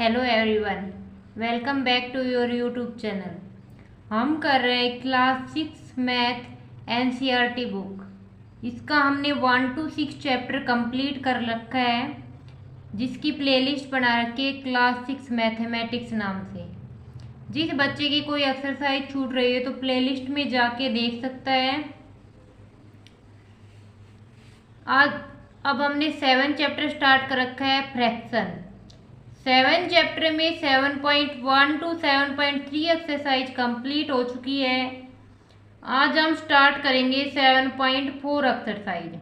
Hello everyone, welcome back to your YouTube channel. हम कर रहे हैं क्लास 6 मैथ एनसीईआरटी बुक। इसका हमने 1 to 6 चैप्टर कंप्लीट कर रखा है, जिसकी प्लेलिस्ट बना रखी है क्लास 6 मैथमेटिक्स नाम से। जिस बच्चे की कोई एक्सरसाइज छूट रही है तो प्लेलिस्ट में जाके देख सकता है। अब हमने 7 चैप्टर स्टार्ट कर रखा है फ्रैक्शन। 7 चैप्टर में 7.1 to 7.3 एक्सरसाइज कंप्लीट हो चुकी है। आज हम स्टार्ट करेंगे 7.4 एक्सरसाइज।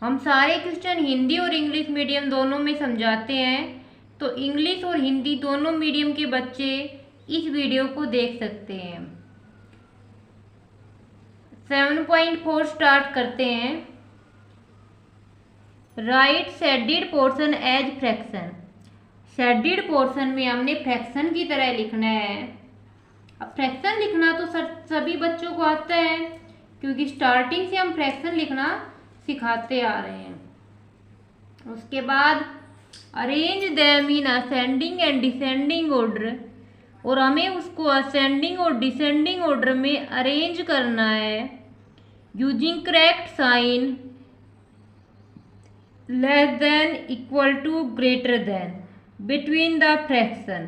हम सारे क्वेश्चन हिंदी और इंग्लिश मीडियम दोनों में समझाते हैं, तो इंग्लिश और हिंदी दोनों मीडियम के बच्चे इस वीडियो को देख सकते हैं। 7.4 स्टार्ट करते हैं। Write shaded portion as fraction. Shaded portion में हमने फ्रैक्शन की तरह लिखना है। अब फ्रैक्शन लिखना तो सभी बच्चों को आता है, क्योंकि स्टार्टिंग से हम फ्रैक्शन लिखना सिखाते आ रहे हैं। उसके बाद arrange them in ascending and descending order, और हमें उसको असेंडिंग और डिसेंडिंग ऑर्डर में अरेंज करना है using correct sign less than equal to greater than between the fraction.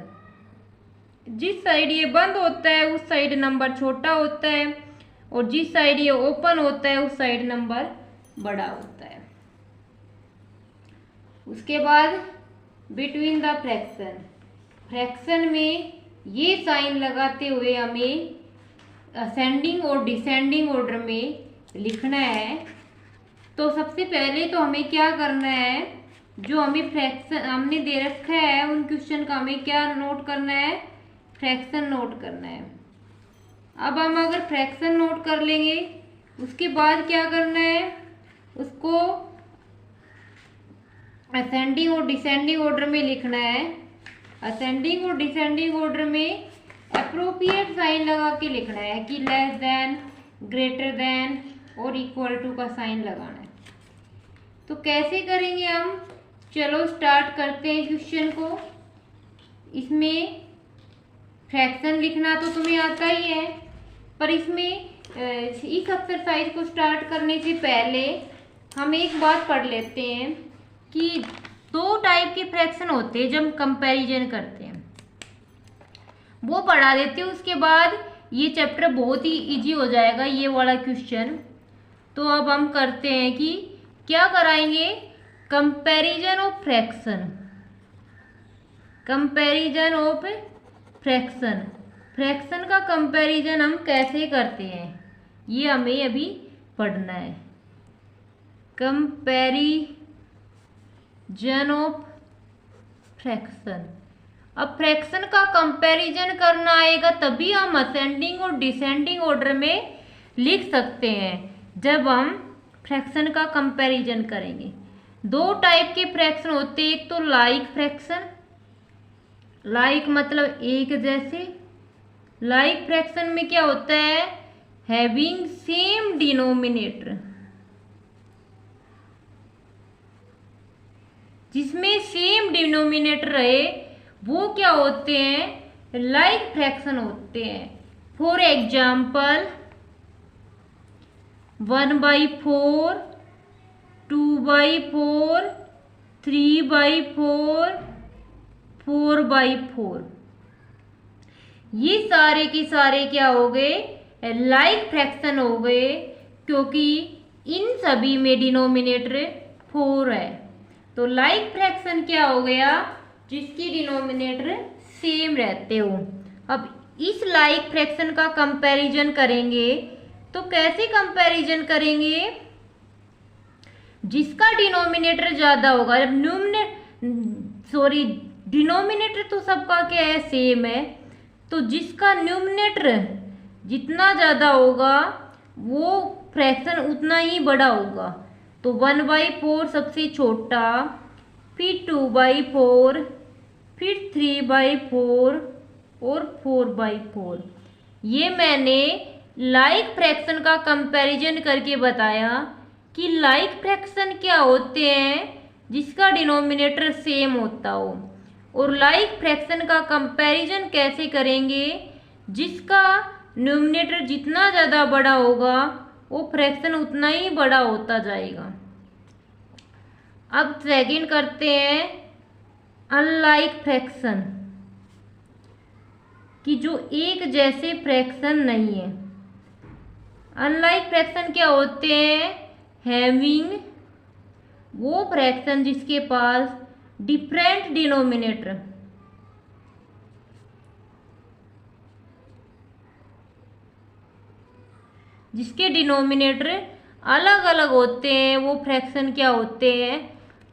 जिस साइड ये बंद होता है उस साइड नंबर छोटा होता है, और जिस साइड ये ओपन होता है उस साइड नंबर बड़ा होता है। उसके बाद बिटवीन द फ्रैक्शन, फ्रैक्शन में ये साइन लगाते हुए हमें असेंडिंग और डिसेंडिंग ऑर्डर में लिखना है। तो सबसे पहले तो हमें क्या करना है, जो हमें फ्रैक्शन हमने दे रखा है उन क्वेश्चन का हमें क्या नोट करना है, फ्रैक्शन नोट करना है। अब हम अगर फ्रैक्शन नोट कर लेंगे, उसके बाद क्या करना है, उसको असेंडिंग और डिसेंडिंग ऑर्डर में लिखना है। असेंडिंग और डिसेंडिंग ऑर्डर में एप्रोप्रिएट साइन लगा के लिखना है कि लेस देन, ग्रेटर देन और इक्वल टू का साइन लगाना है। तो कैसे करेंगे हम, चलो स्टार्ट करते हैं क्वेश्चन को। इसमें फ्रैक्शन लिखना तो तुम्हें आता ही है, पर इसमें इस एक्सरसाइज को स्टार्ट करने से पहले हम एक बात पढ़ लेते हैं कि 2 टाइप के फ्रैक्शन होते हैं जब कंपैरिजन करते हैं, वो पढ़ा देते हैं। उसके बाद ये चैप्टर बहुत ही इजी हो जाएगा, ये वाला क्वेश्चन। तो अब हम करते हैं कि क्या कराएंगे, comparison of fraction. Comparison of fraction, fraction का कंपैरिजन हम कैसे करते हैं ये हमें अभी पढ़ना है। Comparison of fraction. अब फ्रैक्शन का कंपैरिजन करना आएगा तभी हम असेंडिंग और डिसेंडिंग ऑर्डर में लिख सकते हैं, जब हम फ्रैक्शन का कंपैरिजन करेंगे। 2 टाइप के फ्रैक्शन होते हैं, एक तो लाइक फ्रैक्शन, लाइक मतलब एक जैसे। लाइक फ्रैक्शन में क्या होता है, हैविंग सेम डिनोमिनेटर, जिसमें सेम डिनोमिनेटर रहे वो क्या होते हैं, लाइक फ्रैक्शन होते हैं। फॉर एग्जाम्पल 1/4, 2/4, 3/4, 4/4, ये सारे के सारे क्या हो गए, लाइक फ्रैक्शन हो गए, क्योंकि इन सभी में डिनोमिनेटर 4 है। तो लाइक फ्रैक्शन क्या हो गया, जिसकी डिनोमिनेटर सेम रहते हो। अब इस लाइक फ्रैक्शन का कंपैरिजन करेंगे तो कैसे कंपैरिजन करेंगे, जिसका डिनोमिनेटर ज्यादा होगा। डिनोमिनेटर तो सबका क्या है, सेम है, तो जिसका न्यूमरेटर जितना ज्यादा होगा वो फ्रैक्शन उतना ही बड़ा होगा। तो 1/4 सबसे छोटा, फिर 2/4, फिर 3/4 और 4/4। ये मैंने लाइक फ्रैक्शन का कंपैरिजन करके बताया कि लाइक फ्रैक्शन क्या होते हैं, जिसका डिनोमिनेटर सेम होता हो। और लाइक फ्रैक्शन का कंपैरिजन कैसे करेंगे, जिसका न्यूमरेटर जितना ज़्यादा बड़ा होगा वो फ्रैक्शन उतना ही बड़ा होता जाएगा। अब सेकंड करते हैं अनलाइक फ्रैक्शन, कि जो एक जैसे फ्रैक्शन नहीं है। अनलाइक फ्रैक्शन क्या होते हैं, हैविंग वो फ्रैक्शन जिसके पास डिफरेंट डिनोमिनेटर, जिसके डिनोमिनेटर अलग अलग होते हैं, वो फ्रैक्शन क्या होते हैं,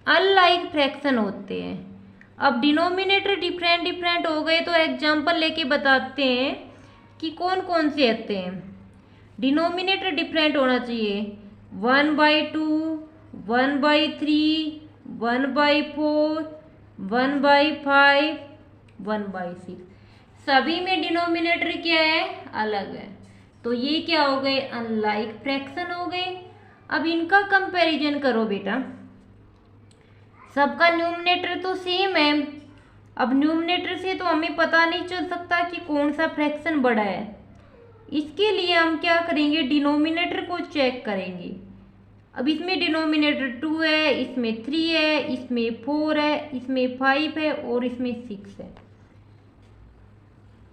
अनलाइक फ्रैक्शन होते हैं। अब डिनोमिनेटर डिफरेंट डिफरेंट हो गए तो एग्जांपल लेके बताते हैं कि कौन कौन से आते हैं। डिनोमिनेटर डिफरेंट होना चाहिए, 1/2, 1/3, 1/4, 1/5, 1/6, सभी में डिनोमिनेटर क्या है, अलग है। तो ये क्या हो गए, अनलाइक फ्रैक्शन हो गए। अब इनका कंपैरिजन करो बेटा, सबका न्यूमरेटर तो सेम है। अब न्यूमरेटर से तो हमें पता नहीं चल सकता कि कौन सा फ्रैक्शन बड़ा है। इसके लिए हम क्या करेंगे, डिनोमिनेटर को चेक करेंगे। अब इसमें डिनोमिनेटर 2 है, इसमें 3 है, इसमें 4 है, इसमें 5 है और इसमें 6 है।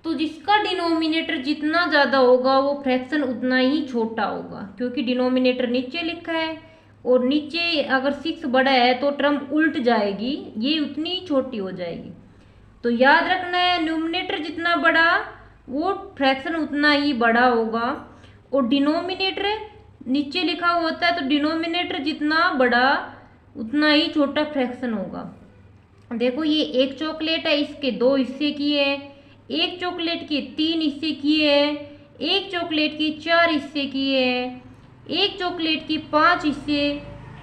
तो जिसका डिनोमिनेटर जितना ज़्यादा होगा वो फ्रैक्शन उतना ही छोटा होगा, क्योंकि डिनोमिनेटर नीचे लिखा है और नीचे अगर 6 बड़ा है तो टर्म उल्ट जाएगी, ये उतनी ही छोटी हो जाएगी। तो याद रखना है, न्यूमरेटर जितना बड़ा वो फ्रैक्शन उतना ही बड़ा होगा, और डिनोमिनेटर नीचे लिखा हुआ होता है तो डिनोमिनेटर जितना बड़ा उतना ही छोटा फ्रैक्शन होगा। देखो ये एक चॉकलेट है, इसके 2 हिस्से किए हैं, एक चॉकलेट के 3 हिस्से किए हैं, एक चॉकलेट के 4 हिस्से किए हैं, एक चॉकलेट के 5 हिस्से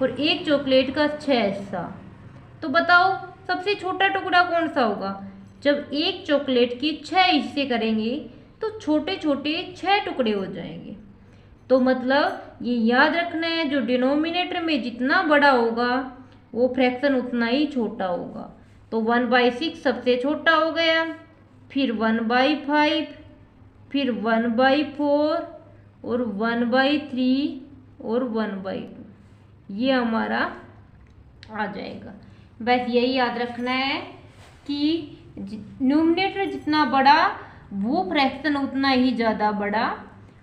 और एक चॉकलेट का 6 हिस्सा। तो बताओ सबसे छोटा टुकड़ा कौन सा होगा। जब एक चॉकलेट के 6 हिस्से करेंगे तो छोटे छोटे 6 टुकड़े हो जाएंगे। तो मतलब ये याद रखना है, जो डिनोमिनेटर में जितना बड़ा होगा वो फ्रैक्शन उतना ही छोटा होगा। तो 1/6 सबसे छोटा हो गया, फिर 1/5, फिर 1/4 और 1/3 और 1/2, ये हमारा आ जाएगा। बस यही याद रखना है कि न्यूमरेटर जितना बड़ा वो फ्रैक्शन उतना ही ज़्यादा बड़ा,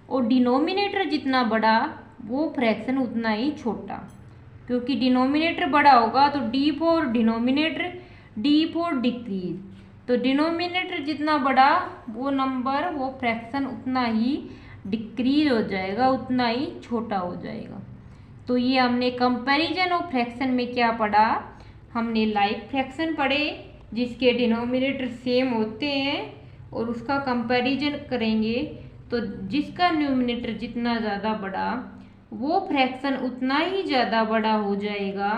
और डिनोमिनेटर जितना बड़ा वो फ्रैक्शन उतना ही छोटा। क्योंकि डिनोमिनेटर बड़ा होगा तो D4 डिनोमिनेटर, D4 डिक्रीज, तो डिनोमिनेटर जितना बड़ा वो नंबर वो फ्रैक्शन उतना ही डिक्रीज हो जाएगा, उतना ही छोटा हो जाएगा। तो ये हमने कंपैरिजन ऑफ फ्रैक्शन में क्या पढ़ा, हमने लाइक फ्रैक्शन पढ़े जिसके डिनोमिनेटर सेम होते हैं और उसका कंपैरिजन करेंगे तो जिसका न्यूमरेटर जितना ज़्यादा बड़ा वो फ्रैक्शन उतना ही ज़्यादा बड़ा हो जाएगा।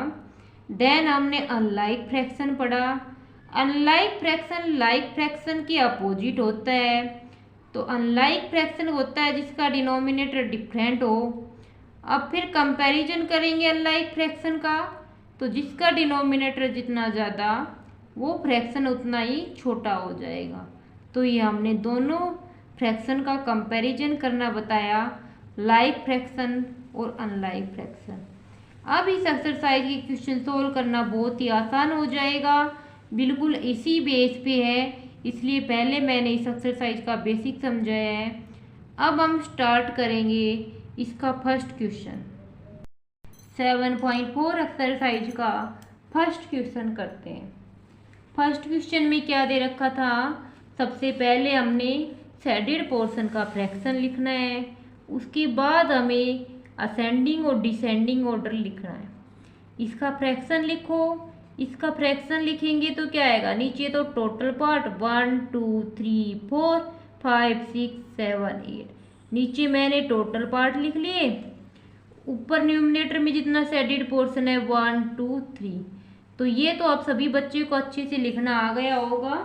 देन हमने अनलाइक फ्रैक्शन पढ़ा। अनलाइक फ्रैक्शन लाइक फ्रैक्शन के अपोजिट होता है। तो अनलाइक फ्रैक्शन होता है जिसका डिनोमिनेटर डिफरेंट हो। अब फिर कंपैरिजन करेंगे अनलाइक फ्रैक्शन का, तो जिसका डिनोमिनेटर जितना ज़्यादा वो फ्रैक्शन उतना ही छोटा हो जाएगा। तो ये हमने दोनों फ्रैक्शन का कंपैरिजन करना बताया, लाइक फ्रैक्शन और अनलाइक फ्रैक्शन। अब इस एक्सरसाइज की क्वेश्चन सोल्व करना बहुत ही आसान हो जाएगा, बिल्कुल इसी बेस पे है, इसलिए पहले मैंने इस एक्सरसाइज का बेसिक समझाया है। अब हम स्टार्ट करेंगे इसका फर्स्ट क्वेश्चन। 7.4 एक्सरसाइज का फर्स्ट क्वेश्चन करते हैं। फर्स्ट क्वेश्चन में क्या दे रखा था, सबसे पहले हमने शेडेड पोर्शन का फ्रैक्शन लिखना है, उसके बाद हमें असेंडिंग और डिसेंडिंग ऑर्डर लिखना है। इसका फ्रैक्शन लिखो। इसका फ्रैक्शन लिखेंगे तो क्या आएगा, नीचे तो टोटल पार्ट 1 2 3 4 5 6 7 8, नीचे मैंने टोटल पार्ट लिख लिए, ऊपर न्यूमरेटर में जितना शेडेड पोर्शन है 1 2 3। तो ये तो आप सभी बच्चे को अच्छे से लिखना आ गया होगा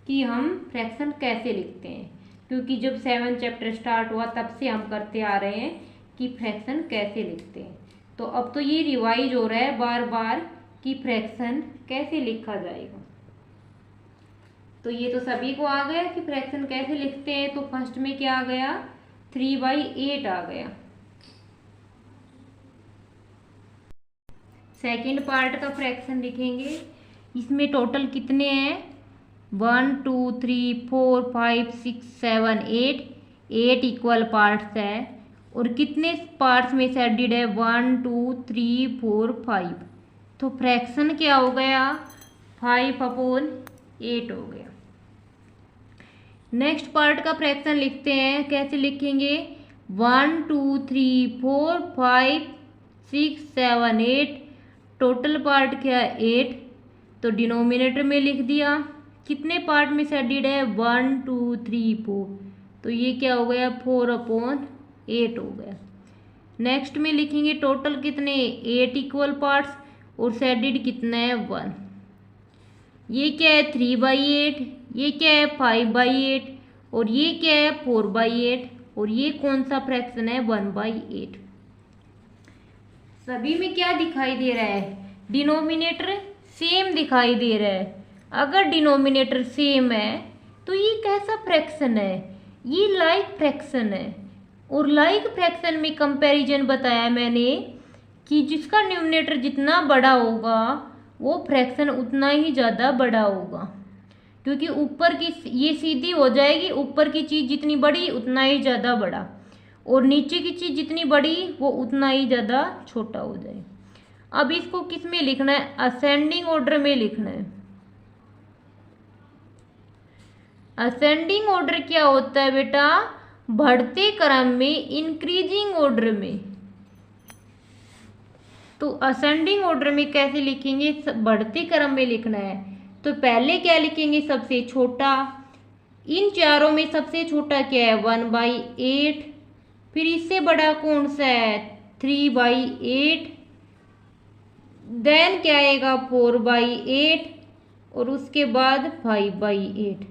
कि हम फ्रैक्शन कैसे लिखते हैं, क्योंकि जब 7 चैप्टर स्टार्ट हुआ तब से हम करते आ रहे हैं कि फ्रैक्शन कैसे लिखते हैं। तो अब तो ये रिवाइज हो रहा है बार बार कि फ्रैक्शन कैसे लिखा जाएगा। तो ये तो सभी को आ गया कि फ्रैक्शन कैसे लिखते हैं। तो फर्स्ट में क्या आ गया, 3/8 आ गया। सेकंड पार्ट का फ्रैक्शन लिखेंगे। इसमें टोटल कितने हैं, 1 2 3 4 5 6 7 8, 8 इक्वल पार्ट्स है। और कितने पार्ट्स में से एडिड है, 1 2 3 4 5। तो फ्रैक्शन क्या हो गया, 5/8 हो गया। नेक्स्ट पार्ट का फ्रैक्शन लिखते हैं। कैसे लिखेंगे, 1 2 3 4 5 6 7 8, टोटल पार्ट क्या है 8। तो डिनोमिनेटर में लिख दिया। कितने पार्ट में से एडिड है, 1 2 3 4। तो ये क्या हो गया, 4/8 हो गया। नेक्स्ट में लिखेंगे टोटल कितने, 8 इक्वल पार्ट्स और सेडेड कितना है, 1। ये क्या है, 3/8। ये क्या है, 5/8। और ये क्या है, 4/8। और ये कौन सा फ्रैक्शन है, 1/8। सभी में क्या दिखाई दे रहा है, डिनोमिनेटर सेम दिखाई दे रहा है। अगर डिनोमिनेटर सेम है तो ये कैसा फ्रैक्शन है, ये लाइक फ्रैक्शन है। और लाइक फ्रैक्शन में कंपैरिजन बताया मैंने कि जिसका न्यूमरेटर जितना बड़ा होगा वो फ्रैक्शन उतना ही ज़्यादा बड़ा होगा, क्योंकि ऊपर की ये सीधी हो जाएगी, ऊपर की चीज़ जितनी बड़ी उतना ही ज़्यादा बड़ा, और नीचे की चीज़ जितनी बड़ी वो उतना ही ज़्यादा छोटा हो जाए। अब इसको किस में लिखना है, असेंडिंग ऑर्डर में लिखना है। असेंडिंग ऑर्डर क्या होता है बेटा, बढ़ते क्रम में, इंक्रीजिंग ऑर्डर में। तो असेंडिंग ऑर्डर में कैसे लिखेंगे, बढ़ते क्रम में लिखना है। तो पहले क्या लिखेंगे, सबसे छोटा। इन चारों में सबसे छोटा क्या है, 1/8। फिर इससे बड़ा कौन सा है, 3/8। देन क्या आएगा, 4/8। और उसके बाद 5/8।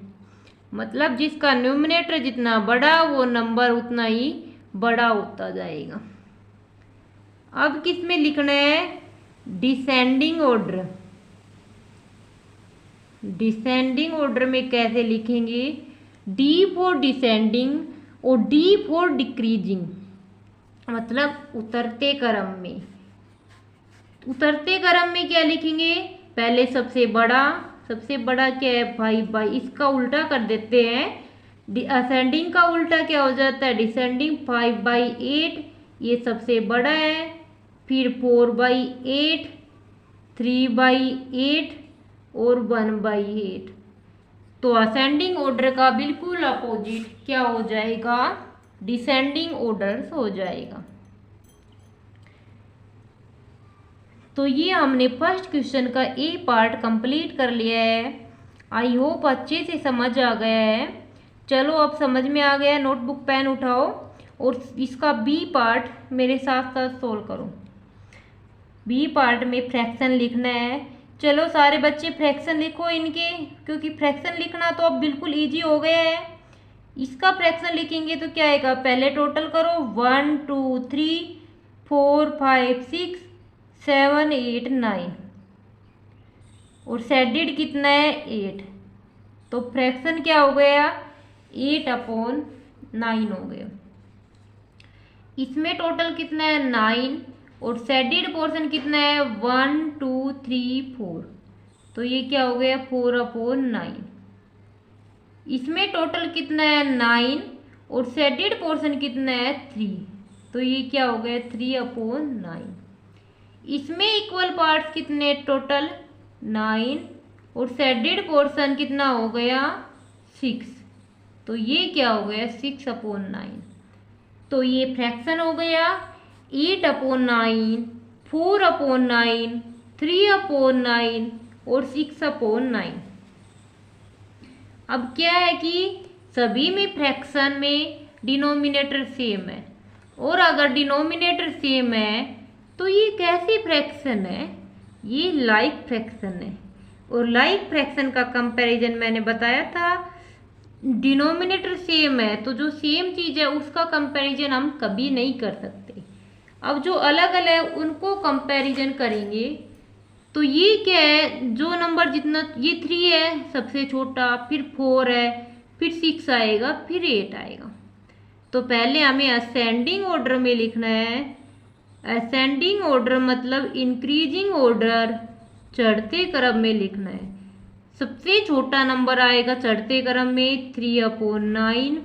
मतलब जिसका न्यूमरेटर जितना बड़ा वो नंबर उतना ही बड़ा होता जाएगा। अब किस में लिखना है, डिसेंडिंग ऑर्डर। डिसेंडिंग ऑर्डर में कैसे लिखेंगे, डी फॉर डिसेंडिंग और डी फॉर डिक्रीजिंग, मतलब उतरते क्रम में। उतरते क्रम में क्या लिखेंगे, पहले सबसे बड़ा क्या है, 5/8। इसका उल्टा कर देते हैं, असेंडिंग का उल्टा क्या हो जाता है, डिसेंडिंग। 5/8 ये सबसे बड़ा है। फिर 4/8, 3/8 और 1/8। तो असेंडिंग ऑर्डर का बिल्कुल अपोजिट क्या हो जाएगा, डिसेंडिंग ऑर्डर हो जाएगा। तो ये हमने फर्स्ट क्वेश्चन का ए पार्ट कंप्लीट कर लिया है। आई होप अच्छे से समझ आ गया है। चलो अब समझ में आ गया, नोटबुक पेन उठाओ और इसका बी पार्ट मेरे साथ साथ सोल्व करो। बी पार्ट में फ्रैक्शन लिखना है। चलो सारे बच्चे फ्रैक्शन लिखो इनके, क्योंकि फ्रैक्शन लिखना तो अब बिल्कुल ईजी हो गया है। इसका फ्रैक्शन लिखेंगे तो क्या आएगा, पहले टोटल करो, 1 2 3 4 5 6 7 8 9 और सेडेड कितना है, 8। तो फ्रैक्शन क्या हो गया, 8/9 हो गया। इसमें टोटल कितना है, 9 और सेडेड पोर्शन कितना है, 1 2 3 4। तो ये क्या हो गया, 4/9। इसमें टोटल कितना है, 9 और सेडेड पोर्शन कितना है, 3। तो ये क्या हो गया, 3/9। इसमें इक्वल पार्ट्स कितने, टोटल 9 और सेडेड पोर्शन कितना हो गया, 6। तो ये क्या हो गया, 6/9। तो ये फ्रैक्शन हो गया 8/9, 4/9, 3/9 और 6/9। अब क्या है कि सभी में फ्रैक्शन में डिनोमिनेटर सेम है, और अगर डिनोमिनेटर सेम है तो ये कैसी फ्रैक्शन है, ये लाइक फ्रैक्शन है। और लाइक फ्रैक्शन का कंपैरिजन मैंने बताया था, डिनोमिनेटर सेम है तो जो सेम चीज़ है उसका कंपैरिजन हम कभी नहीं कर सकते। अब जो अलग अलग उनको कंपैरिजन करेंगे तो ये क्या है, जो नंबर जितना, ये 3 है सबसे छोटा, फिर 4 है, फिर 6 आएगा, फिर 8 आएगा। तो पहले हमें असेंडिंग ऑर्डर में लिखना है। असेंडिंग ऑर्डर मतलब इंक्रीजिंग ऑर्डर, चढ़ते क्रम में लिखना है। सबसे छोटा नंबर आएगा चढ़ते क्रम में 3/9,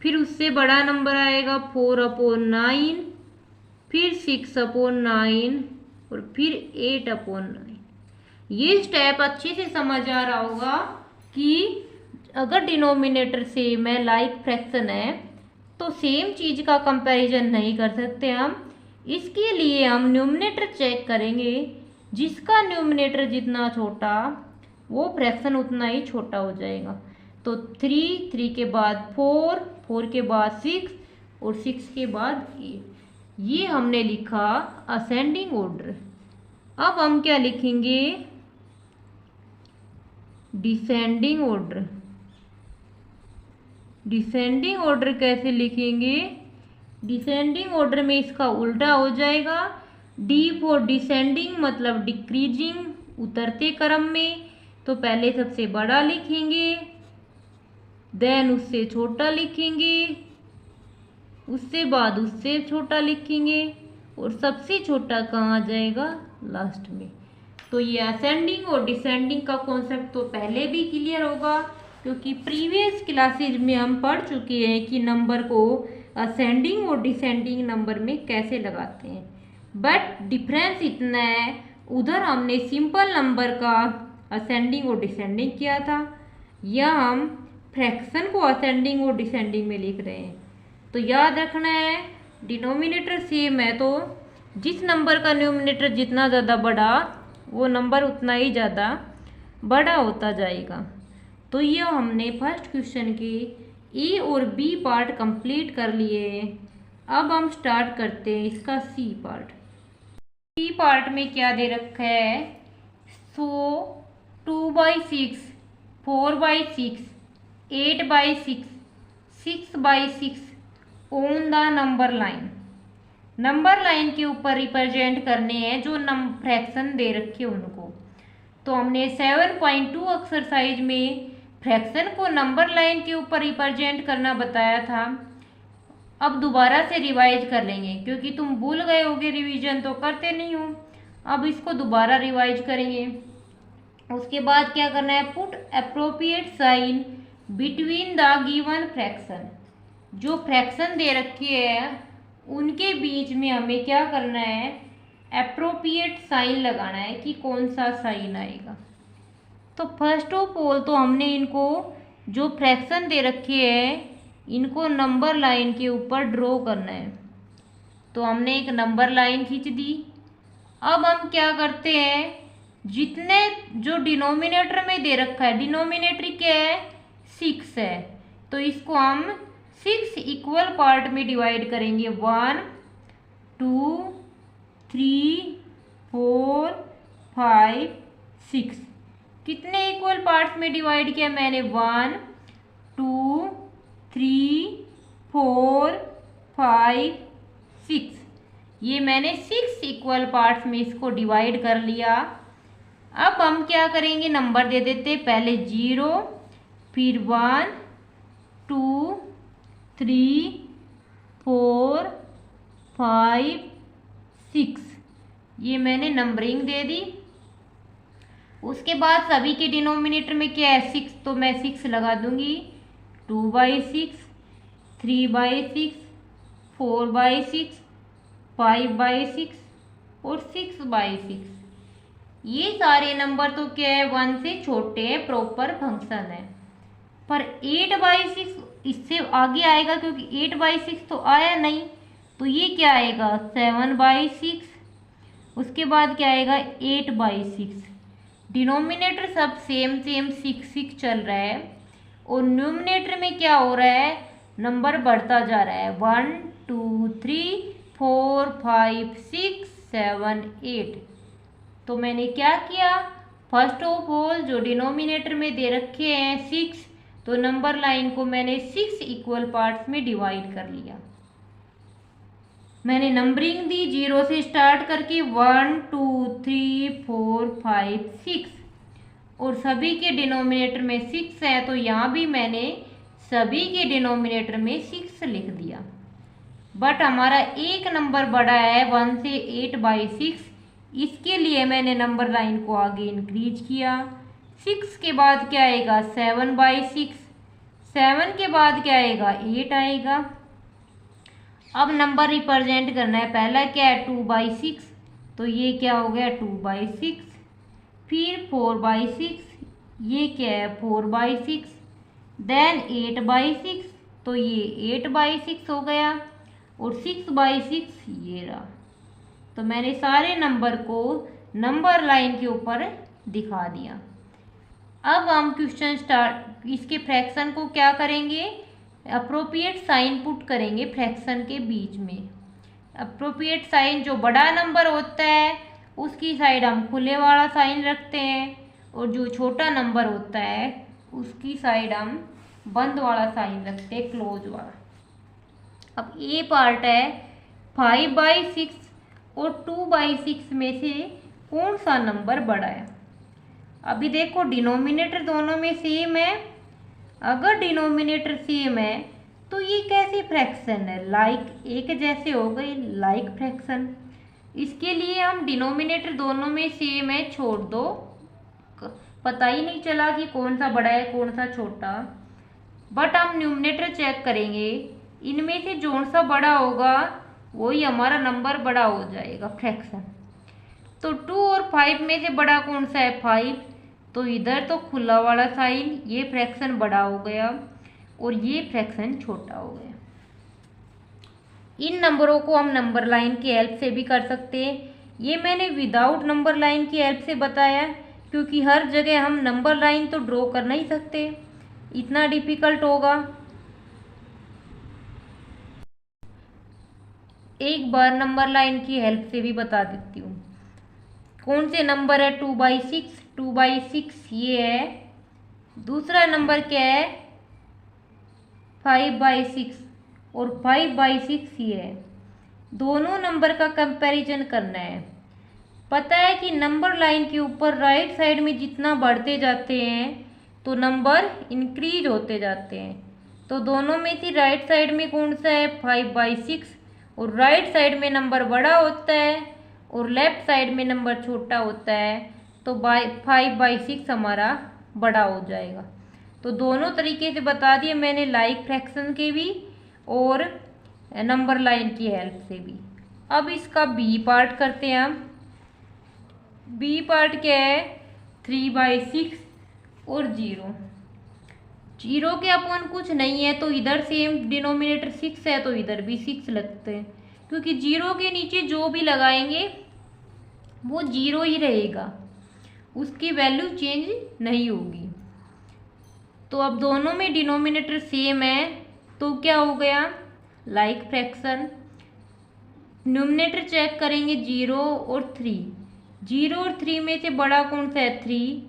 फिर उससे बड़ा नंबर आएगा 4/9, फिर 6/9 और फिर 8/9। ये स्टेप अच्छे से समझ आ रहा होगा कि अगर डिनोमिनेटर सेम है, लाइक फ्रैक्शन है, तो सेम चीज का कंपैरिजन नहीं कर सकते हम। इसके लिए हम न्यूमरेटर चेक करेंगे, जिसका न्यूमरेटर जितना छोटा वो फ्रैक्शन उतना ही छोटा हो जाएगा। तो 3, 3 के बाद 4, 4 के बाद 6 और 6 के बाद 8। ये हमने लिखा असेंडिंग ऑर्डर। अब हम क्या लिखेंगे, डिसेंडिंग ऑर्डर। डिसेंडिंग ऑर्डर कैसे लिखेंगे, डिसेंडिंग ऑर्डर में इसका उल्टा हो जाएगा। डी फॉर डिसेंडिंग मतलब डिक्रीजिंग, उतरते क्रम में। तो पहले सबसे बड़ा लिखेंगे, देन उससे छोटा लिखेंगे, उससे बाद उससे छोटा लिखेंगे, और सबसे छोटा कहाँ आ जाएगा, लास्ट में। तो ये असेंडिंग और डिसेंडिंग का कॉन्सेप्ट तो पहले भी क्लियर होगा, क्योंकि प्रीवियस क्लासेज में हम पढ़ चुके हैं कि नंबर को असेंडिंग और डिसेंडिंग नंबर में कैसे लगाते हैं। बट डिफरेंस इतना है, उधर हमने सिंपल नंबर का असेंडिंग और डिसेंडिंग किया था, या हम फ्रैक्शन को असेंडिंग और डिसेंडिंग में लिख रहे हैं। तो याद रखना है, डिनोमिनेटर सेम है तो जिस नंबर का न्यूमिनेटर जितना ज़्यादा बड़ा, वो नंबर उतना ही ज़्यादा बड़ा होता जाएगा। तो ये हमने फर्स्ट क्वेश्चन के ए और बी पार्ट कंप्लीट कर लिए। अब हम स्टार्ट करते हैं इसका सी पार्ट। सी पार्ट में क्या दे रखा है, सो 2/6, 4/6, 8/6, 6/6 on the number line. Number line के ऊपर रिप्रेजेंट करने हैं जो फ्रैक्शन दे रखे उनको। तो हमने 7.2 एक्सरसाइज में फ्रैक्शन को नंबर लाइन के ऊपर रिप्रेजेंट करना बताया था। अब दोबारा से रिवाइज कर लेंगे, क्योंकि तुम भूल गए होगे, रिवीजन तो करते नहीं हो। अब इसको दोबारा रिवाइज करेंगे। उसके बाद क्या करना है, put appropriate sign between the given fraction. जो फ्रैक्शन दे रखी है उनके बीच में हमें क्या करना है, अप्रोप्रिएट साइन लगाना है कि कौन सा साइन आएगा। तो फर्स्ट ऑफ ऑल तो हमने इनको, जो फ्रैक्शन दे रखी है, इनको नंबर लाइन के ऊपर ड्रॉ करना है। तो हमने एक नंबर लाइन खींच दी। अब हम क्या करते हैं, जितने जो डिनोमिनेटर में दे रखा है, डिनोमिनेटर क्या है, 6 है, तो इसको हम 6 इक्वल पार्ट में डिवाइड करेंगे। 1, 2, 3, 4, 5, 6। कितने इक्वल पार्ट्स में डिवाइड किया मैंने, 1, 2, 3, 4, 5, 6। ये मैंने 6 इक्वल पार्ट्स में इसको डिवाइड कर लिया। अब हम क्या करेंगे, नंबर दे देते, पहले 0, फिर 1, 2, 3, 4, 5, 6। ये मैंने नंबरिंग दे दी। उसके बाद सभी के डिनोमिनेटर में क्या है, 6, तो मैं 6 लगा दूंगी। 2/6, 3/6, 4/6, 5/6 और 6/6। ये सारे नंबर तो क्या है, 1 से छोटे हैं, प्रॉपर फंक्शन है। पर 8/6 इससे आगे आएगा, क्योंकि 8/6 तो आया नहीं, तो ये क्या आएगा, 7/6। उसके बाद क्या आएगा, 8/6। डिनोमिनेटर सब सेम 6 चल रहा है, और न्यूमिनेटर में क्या हो रहा है, नंबर बढ़ता जा रहा है। 1, 2, 3, 4, 5, 6, 7, 8। तो मैंने क्या किया, फर्स्ट ऑफ ऑल जो डिनोमिनेटर में दे रखे हैं 6, तो नंबर लाइन को मैंने 6 इक्वल पार्ट्स में डिवाइड कर लिया। मैंने नंबरिंग दी 0 से स्टार्ट करके 1, 2, 3 4 5 6 और सभी के डिनोमिनेटर में 6 है, तो यहाँ भी मैंने सभी के डिनोमिनेटर में 6 लिख दिया। बट हमारा एक नंबर बड़ा है 1 से 8/6, इसके लिए मैंने नंबर लाइन को आगे इंक्रीज किया। 6 के बाद क्या आएगा 7/6, 7 के बाद क्या आएगा 8 आएगा। अब नंबर रिप्रेजेंट करना है, पहला क्या है 2/6, तो ये क्या हो गया 2/6, फिर 4/6, ये क्या है 4/6, देन 8/6, तो ये 8/6 हो गया, और 6/6 ये रहा। तो मैंने सारे नंबर को नंबर लाइन के ऊपर दिखा दिया। अब हम क्वेश्चन स्टार्ट, इसके फ्रैक्शन को क्या करेंगे, अप्रोप्रिएट साइन पुट करेंगे फ्रैक्शन के बीच में। अप्रोप्रिएट साइन, जो बड़ा नंबर होता है उसकी साइड हम खुले वाला साइन रखते हैं, और जो छोटा नंबर होता है उसकी साइड हम बंद वाला साइन रखते हैं, क्लोज वाला। अब ये पार्ट है 5/6 और 2/6 में से कौन सा नंबर बड़ा है। अभी देखो डिनोमिनेटर दोनों में सेम है, अगर डिनोमिनेटर सेम है तो ये कैसे फ्रैक्शन है, लाइक एक जैसे हो गए, लाइक फ्रैक्शन। इसके लिए हम डिनोमिनेटर दोनों में सेम है छोड़ दो, पता ही नहीं चला कि कौन सा बड़ा है कौन सा छोटा। बट हम न्यूमरेटर चेक करेंगे, इनमें से जो सा बड़ा होगा वही हमारा नंबर बड़ा हो जाएगा फ्रैक्शन। तो 2 और 5 में से बड़ा कौन सा है 5, तो इधर तो खुला वाला साइन, ये फ्रैक्शन बड़ा हो गया और ये फ्रैक्शन छोटा हो गया। इन नंबरों को हम नंबर लाइन की हेल्प से भी कर सकते हैं। ये मैंने विदाउट नंबर लाइन की हेल्प से बताया, क्योंकि हर जगह हम नंबर लाइन तो ड्रॉ कर नहीं सकते, इतना डिफिकल्ट होगा। एक बार नंबर लाइन की हेल्प से भी बता देती हूँ। कौन से नंबर है 2/6, 2/6 ये है। दूसरा नंबर क्या है 5/6 और 5/6 ये है। दोनों नंबर का कंपैरिजन करना है। पता है कि नंबर लाइन के ऊपर राइट साइड में जितना बढ़ते जाते हैं तो नंबर इंक्रीज होते जाते हैं। तो दोनों में से राइट साइड में कौन सा है 5/6, और राइट साइड में नंबर बड़ा होता है और लेफ्ट साइड में नंबर छोटा होता है, तो 5/6 हमारा बड़ा हो जाएगा। तो दोनों तरीके से बता दिए मैंने, लाइक फ्रैक्शन के भी और नंबर लाइन की हेल्प से भी। अब इसका बी पार्ट करते हैं हम। बी पार्ट क्या है 3/6 और 0। 0 के अपॉन कुछ नहीं है, तो इधर सेम डिनोमिनेटर 6 है तो इधर भी 6 लगते हैं, क्योंकि 0 के नीचे जो भी लगाएंगे वो 0 ही रहेगा, उसकी वैल्यू चेंज नहीं होगी। तो अब दोनों में डिनोमिनेटर सेम है तो क्या हो गया लाइक फ्रैक्शन। न्यूमरेटर चेक करेंगे 0 और 3, 0 और 3 में से बड़ा कौन सा है 3,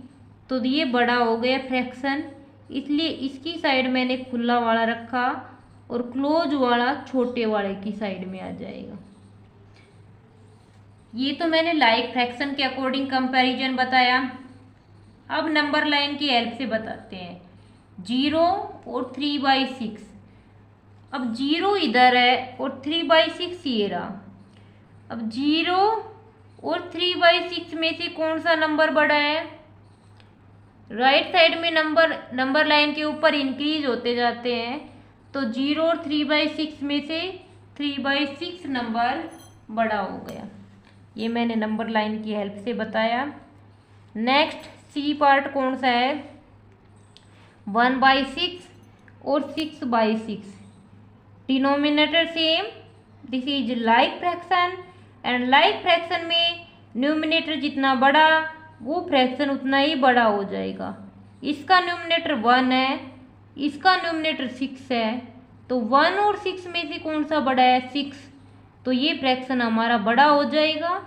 तो ये बड़ा हो गया फ्रैक्शन, इसलिए इसकी साइड मैंने खुला वाला रखा और क्लोज वाला छोटे वाले की साइड में आ जाएगा। ये तो मैंने लाइक फ्रैक्शन के अकॉर्डिंग कंपैरिजन बताया। अब नंबर लाइन की हेल्प से बताते हैं 0 और 3/6। अब 0 इधर है और 3/6 ये रहा। अब 0 और 3/6 में से कौन सा नंबर बड़ा है, राइट साइड में नंबर लाइन के ऊपर इंक्रीज होते जाते हैं, तो 0 और 3/6 में से 3/6 नंबर बड़ा हो गया। ये मैंने नंबर लाइन की हेल्प से बताया। नेक्स्ट सी पार्ट कौन सा है 1/6 और 6/6। Denominator same, this is like fraction, and like fraction में न्यूमिनेटर जितना बड़ा वो फ्रैक्शन उतना ही बड़ा हो जाएगा। इसका न्यूमिनेटर 1 है, इसका न्यूमिनेटर 6 है, तो 1 और 6 में से कौन सा बड़ा है 6, तो ये फ्रैक्शन हमारा बड़ा हो जाएगा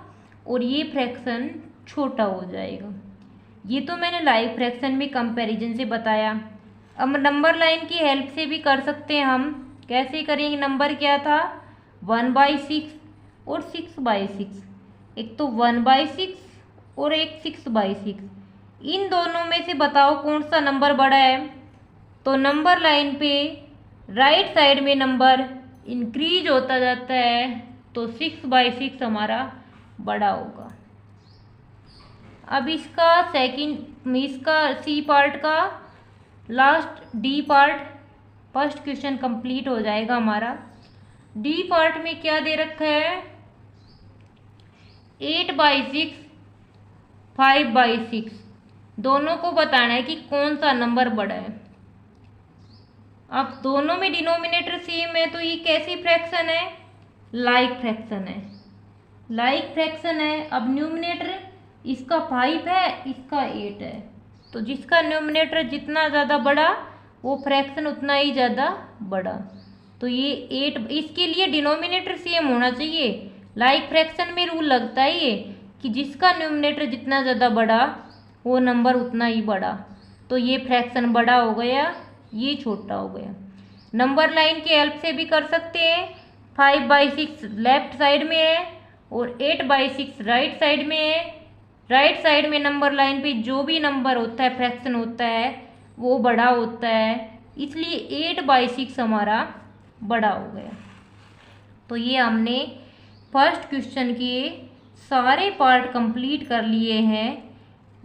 और ये फ्रैक्शन छोटा हो जाएगा। ये तो मैंने लाइक फ्रैक्शन में कंपैरिजन से बताया। अब नंबर लाइन की हेल्प से भी कर सकते हैं हम। कैसे करेंगे, नंबर क्या था 1/6 और 6/6। एक तो 1/6 और एक 6/6। इन दोनों में से बताओ कौन सा नंबर बड़ा है। तो नंबर लाइन पे राइट साइड में नंबर इंक्रीज होता जाता है, तो 6/6 हमारा बड़ा होगा। अब इसका सी पार्ट का last D part first question complete हो जाएगा हमारा। डी पार्ट में क्या दे रखा है, 8/6 5/6 दोनों को बताना है कि कौन सा नंबर बड़ा है। अब दोनों में डिनोमिनेटर सेम है, तो ये कैसी फ्रैक्शन है, लाइक फ्रैक्शन है, लाइक फ्रैक्शन है। अब न्यूमिनेटर इसका 5 है, इसका 8 है, तो जिसका न्यूमिनेटर जितना ज़्यादा बड़ा वो फ्रैक्शन उतना ही ज़्यादा बड़ा। तो ये 8, इसके लिए डिनोमिनेटर सेम होना चाहिए। लाइक फ्रैक्शन में रूल लगता है ये कि जिसका न्यूमिनेटर जितना ज़्यादा बड़ा वो नंबर उतना ही बड़ा। तो ये फ्रैक्शन बड़ा हो गया, ये छोटा हो गया। नंबर लाइन के हेल्प से भी कर सकते हैं। 5/6 लेफ्ट साइड में है और 8/6 राइट साइड में है। राइट साइड में नंबर लाइन पे जो भी नंबर होता है फ्रैक्शन होता है वो बड़ा होता है, इसलिए 8/6 हमारा बड़ा हो गया। तो ये हमने फर्स्ट क्वेश्चन के सारे पार्ट कंप्लीट कर लिए हैं।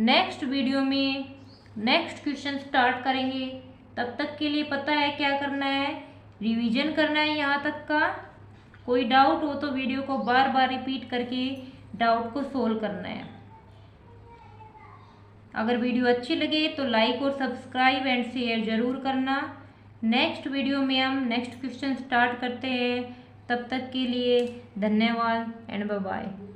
नेक्स्ट वीडियो में नेक्स्ट क्वेश्चन स्टार्ट करेंगे। तब तक के लिए पता है क्या करना है, रिवीजन करना है यहाँ तक का। कोई डाउट हो तो वीडियो को बार बार रिपीट करके डाउट को सोल्व करना है। अगर वीडियो अच्छी लगे तो लाइक और सब्सक्राइब एंड शेयर ज़रूर करना। नेक्स्ट वीडियो में हम नेक्स्ट क्वेश्चन स्टार्ट करते हैं। तब तक के लिए धन्यवाद एंड बाय बाय।